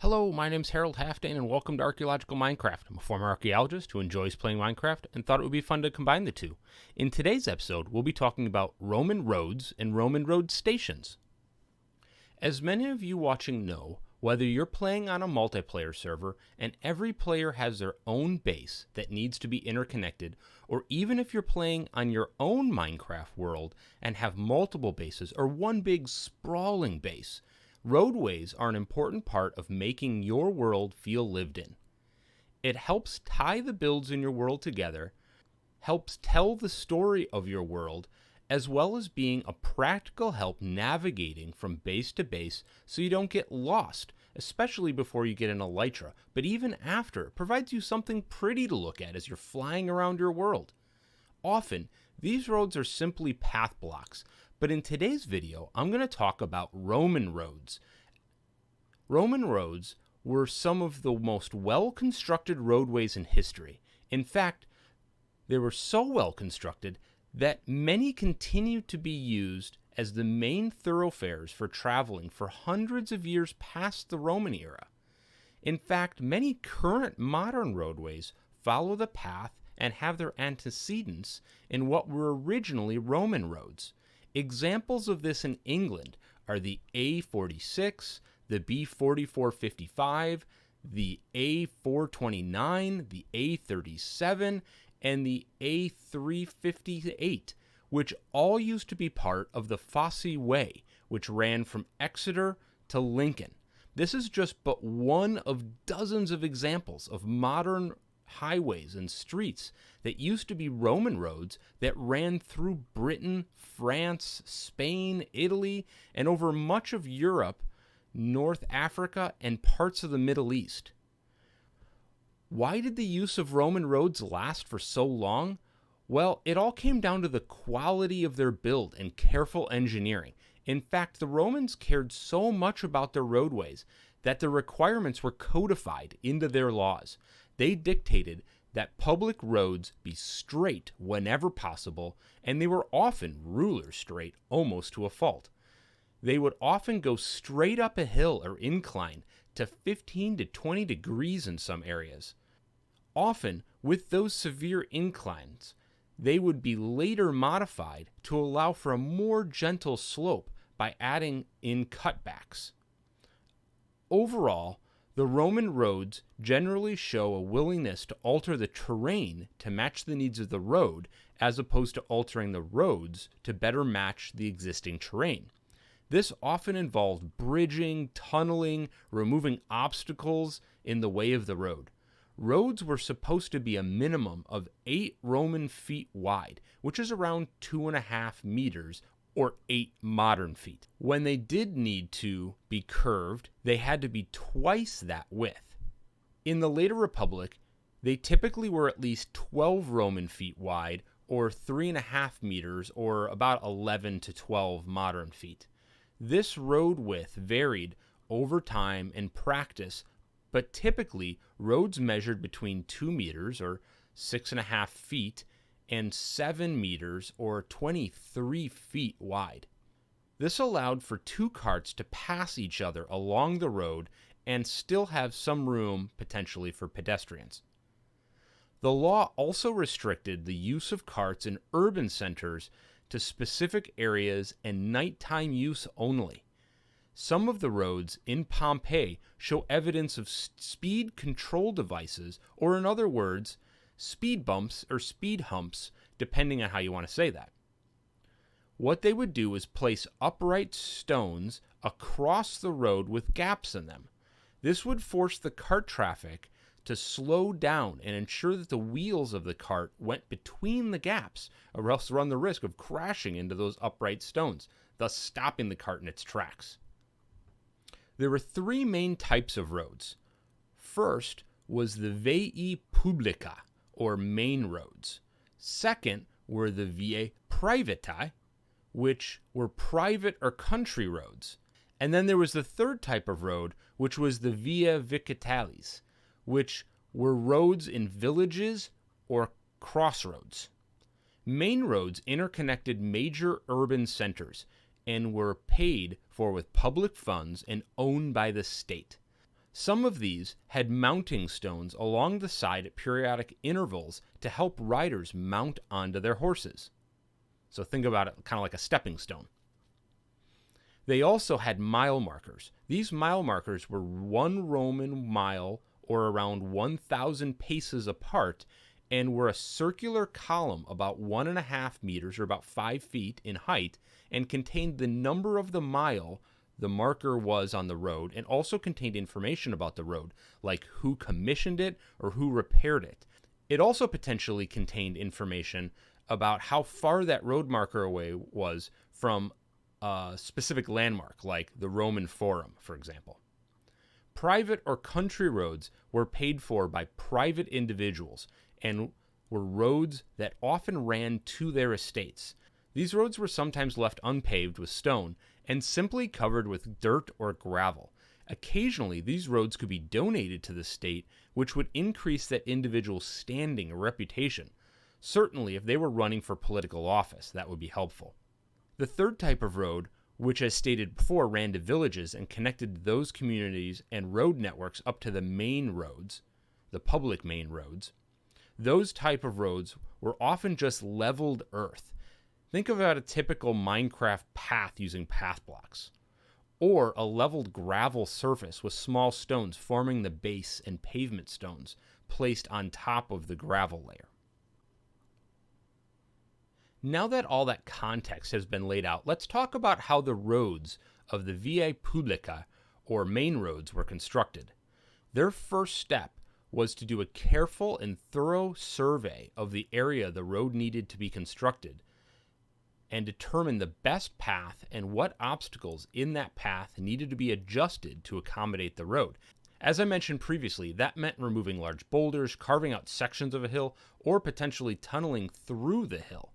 Hello, my name's Harold Halfdan and welcome to Archaeological Minecraft. I'm a former archaeologist who enjoys playing Minecraft and thought it would be fun to combine the two. In today's episode, we'll be talking about Roman roads and Roman road stations. As many of you watching know, whether you're playing on a multiplayer server and every player has their own base that needs to be interconnected, or even if you're playing on your own Minecraft world and have multiple bases or one big sprawling base, roadways are an important part of making your world feel lived in. It helps tie the builds in your world together, helps tell the story of your world, as well as being a practical help navigating from base to base so you don't get lost, especially before you get an elytra, but even after, it provides you something pretty to look at as you're flying around your world. Often, these roads are simply path blocks, but in today's video, I'm going to talk about Roman roads. Roman roads were some of the most well-constructed roadways in history. In fact, they were so well constructed that many continue to be used as the main thoroughfares for traveling for hundreds of years past the Roman era. In fact, many current modern roadways follow the path and have their antecedents in what were originally Roman roads. Examples of this in England are the A46, the B4455, the A429, the A37, and the A358, which all used to be part of the Fosse Way, which ran from Exeter to Lincoln. This is just but one of dozens of examples of modern highways and streets that used to be Roman roads that ran through Britain, France, Spain, Italy, and over much of Europe, North Africa, and parts of the Middle East. Why did the use of Roman roads last for so long? Well, it all came down to the quality of their build and careful engineering. In fact, the Romans cared so much about their roadways that the requirements were codified into their laws. They dictated that public roads be straight whenever possible, and they were often ruler straight almost to a fault. They would often go straight up a hill or incline to 15 to 20 degrees in some areas. Often, with those severe inclines, they would be later modified to allow for a more gentle slope by adding in cutbacks. Overall, the Roman roads generally show a willingness to alter the terrain to match the needs of the road, as opposed to altering the roads to better match the existing terrain. This often involved bridging, tunneling, removing obstacles in the way of the road. Roads were supposed to be a minimum of 8 Roman feet wide, which is around 2.5 meters, or 8 modern feet. When they did need to be curved, they had to be twice that width. In the later Republic, they typically were at least 12 Roman feet wide, or 3.5 meters, or about 11 to 12 modern feet. This road width varied over time and practice, but typically roads measured between 2 meters, or 6.5 feet, and 7 meters, or 23 feet wide. This allowed for 2 carts to pass each other along the road and still have some room potentially for pedestrians. The law also restricted the use of carts in urban centers to specific areas and nighttime use only. Some of the roads in Pompeii show evidence of speed control devices, or in other words, speed bumps or speed humps, depending on how you want to say that. What they would do is place upright stones across the road with gaps in them. This would force the cart traffic to slow down and ensure that the wheels of the cart went between the gaps, or else run the risk of crashing into those upright stones, thus stopping the cart in its tracks. There were 3 main types of roads. First was the Via Publica, or main roads. Second were the Via Privatae, which were private or country roads. And then there was the third type of road, which was the Via Vicitalis, which were roads in villages or crossroads. Main roads interconnected major urban centers and were paid for with public funds and owned by the state. Some of these had mounting stones along the side at periodic intervals to help riders mount onto their horses. So think about it kind of like a stepping stone. They also had mile markers. These mile markers were 1 Roman mile, or around 1,000 paces apart, and were a circular column about 1.5 meters, or about 5 feet in height, and contained the number of the mile the marker was on the road, and also contained information about the road, like who commissioned it or who repaired it. It also potentially contained information about how far that road marker away was from a specific landmark, like the Roman Forum, for example. Private or country roads were paid for by private individuals and were roads that often ran to their estates. These roads were sometimes left unpaved with stone and simply covered with dirt or gravel. Occasionally, these roads could be donated to the state, which would increase that individual's standing or reputation. Certainly, if they were running for political office, that would be helpful. The third type of road, which as stated before ran to villages and connected those communities and road networks up to the main roads, the public main roads, those type of roads were often just leveled earth. Think about a typical Minecraft path using path blocks, or a leveled gravel surface with small stones forming the base and pavement stones placed on top of the gravel layer. Now that all that context has been laid out, let's talk about how the roads of the Via Publica, or main roads, were constructed. Their first step was to do a careful and thorough survey of the area the road needed to be constructed and determine the best path and what obstacles in that path needed to be adjusted to accommodate the road. As I mentioned previously, that meant removing large boulders, carving out sections of a hill, or potentially tunneling through the hill.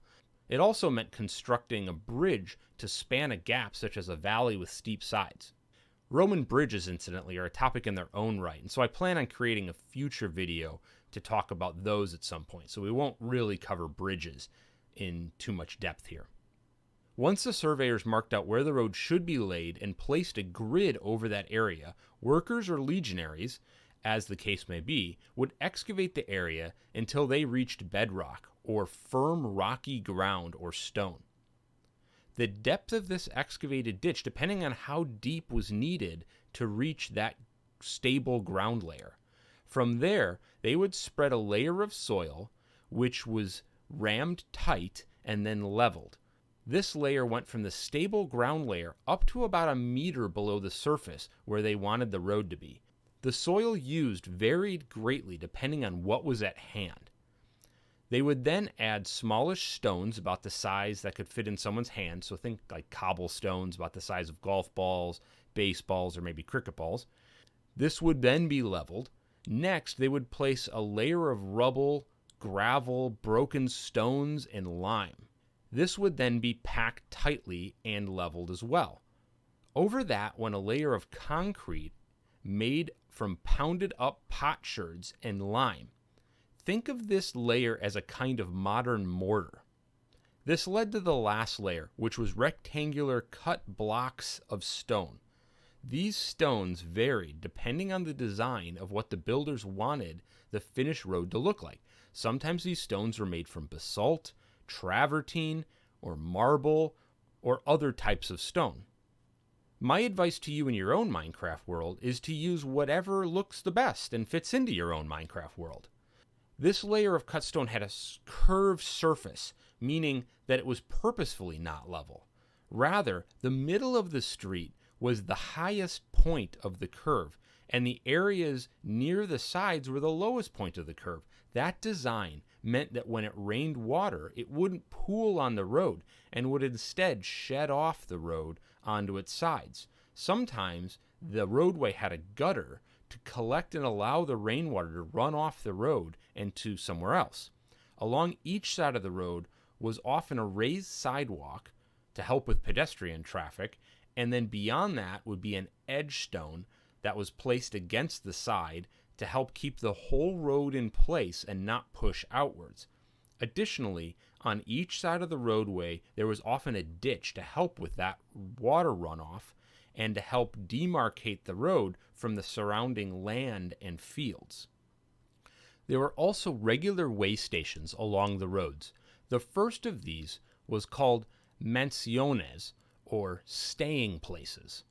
It also meant constructing a bridge to span a gap such as a valley with steep sides. Roman bridges, incidentally, are a topic in their own right, and so I plan on creating a future video to talk about those at some point, so we won't really cover bridges in too much depth here. Once the surveyors marked out where the road should be laid and placed a grid over that area, workers or legionaries, as the case may be, would excavate the area until they reached bedrock, or firm rocky ground or stone. The depth of this excavated ditch, depending on how deep was needed to reach that stable ground layer. From there, they would spread a layer of soil, which was rammed tight and then leveled. This layer went from the stable ground layer up to about 1 meter below the surface where they wanted the road to be. The soil used varied greatly depending on what was at hand. They would then add smallish stones about the size that could fit in someone's hand, so think like cobblestones about the size of golf balls, baseballs, or maybe cricket balls. This would then be leveled. Next, they would place a layer of rubble, gravel, broken stones, and lime. This would then be packed tightly and leveled as well. Over that went a layer of concrete made from pounded up potsherds and lime. Think of this layer as a kind of modern mortar. This led to the last layer, which was rectangular cut blocks of stone. These stones varied depending on the design of what the builders wanted the finished road to look like. Sometimes these stones were made from basalt, travertine, or marble, or other types of stone. My advice to you in your own Minecraft world is to use whatever looks the best and fits into your own Minecraft world. This layer of cut stone had a curved surface, meaning that it was purposefully not level. Rather, the middle of the street was the highest point of the curve, and the areas near the sides were the lowest point of the curve. That design meant that when it rained water, it wouldn't pool on the road and would instead shed off the road onto its sides. Sometimes the roadway had a gutter to collect and allow the rainwater to run off the road and to somewhere else. Along each side of the road was often a raised sidewalk to help with pedestrian traffic, and then beyond that would be an edge stone that was placed against the side to help keep the whole road in place and not push outwards. Additionally, on each side of the roadway, there was often a ditch to help with that water runoff, and to help demarcate the road from the surrounding land and fields. There were also regular way stations along the roads. The first of these was called mansiones, or staying places.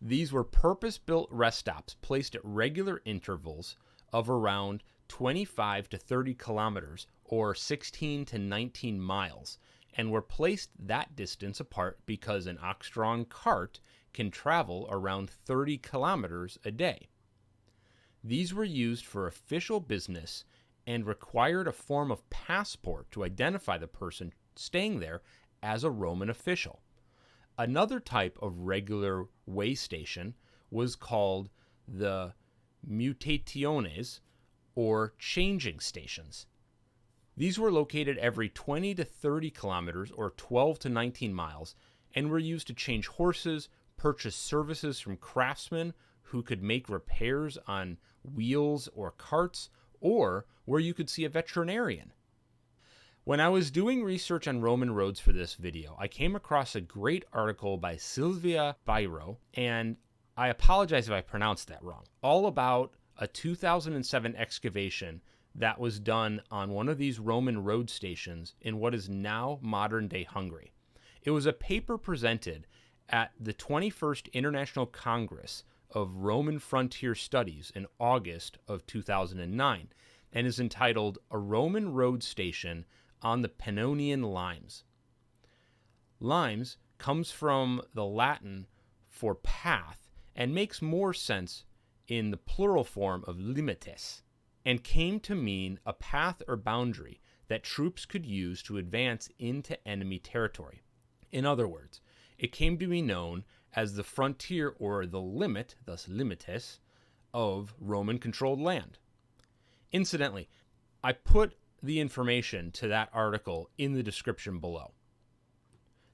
These were purpose-built rest stops placed at regular intervals of around 25 to 30 kilometers, or 16 to 19 miles, and were placed that distance apart because an ox-drawn cart can travel around 30 kilometers a day. These were used for official business and required a form of passport to identify the person staying there as a Roman official. Another type of regular way station was called the mutationes, or changing stations. These were located every 20 to 30 kilometers, or 12 to 19 miles, and were used to change horses, purchase services from craftsmen who could make repairs on wheels or carts, or where you could see a veterinarian. When I was doing research on Roman roads for this video, I came across a great article by Szilvia Bíró, and I apologize if I pronounced that wrong, all about a 2007 excavation that was done on one of these Roman road stations in what is now modern-day Hungary. It was a paper presented at the 21st International Congress of Roman Frontier Studies in August of 2009, and is entitled "A Roman Road Station on the Pannonian Limes." Limes comes from the Latin for path and makes more sense in the plural form of limites, and came to mean a path or boundary that troops could use to advance into enemy territory. In other words, it came to be known as the frontier or the limit, thus limites, of Roman-controlled land. Incidentally, I put the information to that article in the description below.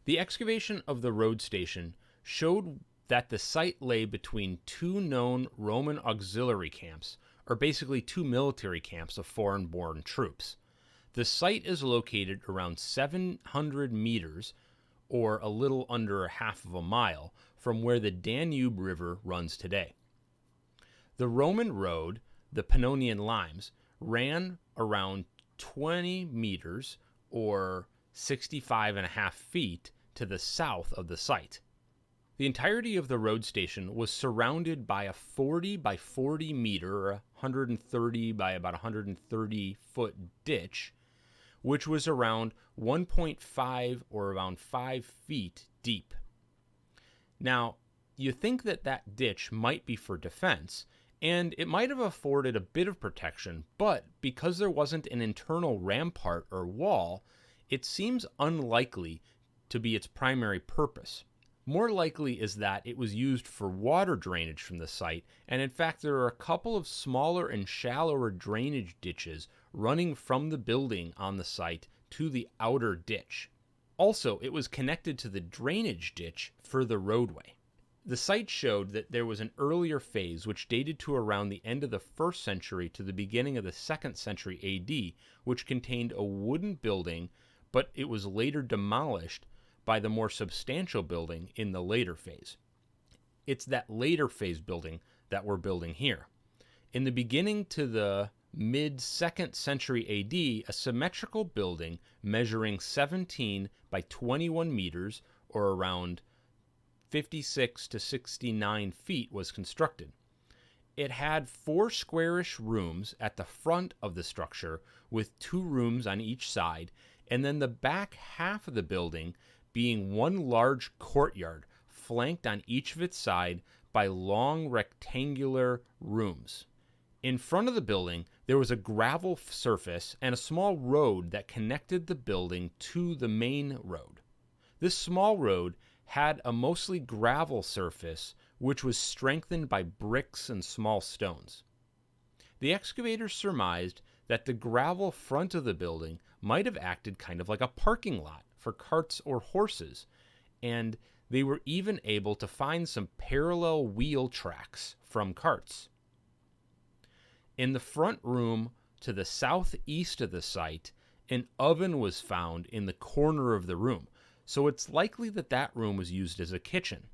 The excavation of the road station showed that the site lay between two known Roman auxiliary camps, or basically two military camps of foreign-born troops. The site is located around 700 meters, or a little under half of a mile, from where the Danube River runs today. The Roman road, the Pannonian Limes, ran around 20 meters, or 65.5 feet, to the south of the site. The entirety of the road station was surrounded by a 40 by 40 meter, or 130 by about 130 foot ditch, which was around 1.5 or around 5 feet deep. Now, you think that that ditch might be for defense, and it might have afforded a bit of protection, but because there wasn't an internal rampart or wall, it seems unlikely to be its primary purpose. More likely is that it was used for water drainage from the site, and in fact there are a couple of smaller and shallower drainage ditches running from the building on the site to the outer ditch. Also, it was connected to the drainage ditch for the roadway. The site showed that there was an earlier phase which dated to around the end of the 1st century to the beginning of the 2nd century AD, which contained a wooden building, but it was later demolished by the more substantial building in the later phase. It's that later phase building that we're building here. In the beginning to the mid-2nd century AD, a symmetrical building measuring 17 by 21 meters, or around 56 to 69 feet, was constructed. It had 4 squarish rooms at the front of the structure, with 2 rooms on each side, and then the back half of the building being one large courtyard flanked on each of its side by long rectangular rooms. In front of the building, there was a gravel surface and a small road that connected the building to the main road. This small road had a mostly gravel surface, which was strengthened by bricks and small stones. The excavators surmised that the gravel front of the building might have acted kind of like a parking lot for carts or horses, and they were even able to find some parallel wheel tracks from carts. In the front room to the southeast of the site, an oven was found in the corner of the room, so it's likely that that room was used as a kitchen.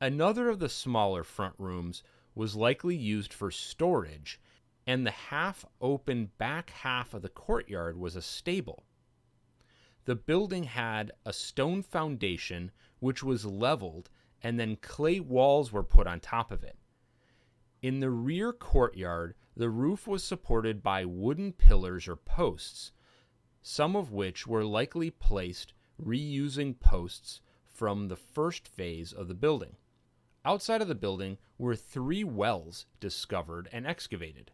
Another of the smaller front rooms was likely used for storage, and the half-open back half of the courtyard was a stable. The building had a stone foundation which was leveled, and then clay walls were put on top of it. In the rear courtyard, the roof was supported by wooden pillars or posts, some of which were likely placed reusing posts from the first phase of the building. Outside of the building were 3 wells discovered and excavated.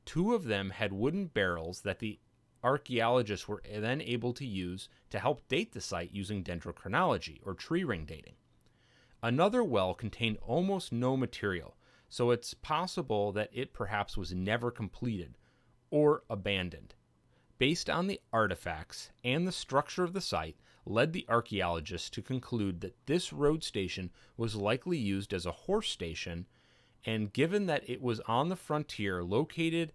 2 of them had wooden barrels that the archaeologists were then able to use to help date the site using dendrochronology, or tree ring dating. Another well contained almost no material, so it's possible that it perhaps was never completed or abandoned. Based on the artifacts and the structure of the site, led the archaeologists to conclude that this road station was likely used as a horse station, and given that it was on the frontier located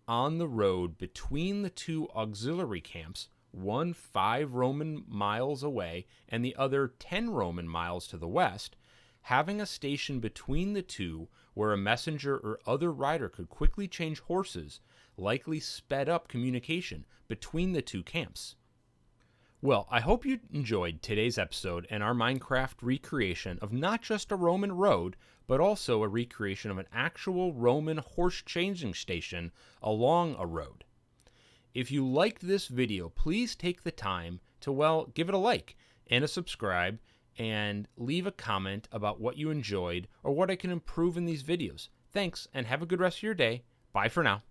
on the road between the 2 auxiliary camps, one 5 Roman miles away and the other 10 Roman miles to the west, having a station between the 2 where a messenger or other rider could quickly change horses likely sped up communication between the 2 camps. Well, I hope you enjoyed today's episode and our Minecraft recreation of not just a Roman road, but also a recreation of an actual Roman horse changing station along a road. If you liked this video, please take the time to, well, give it a like and a subscribe, and leave a comment about what you enjoyed or what I can improve in these videos. Thanks, and have a good rest of your day. Bye for now.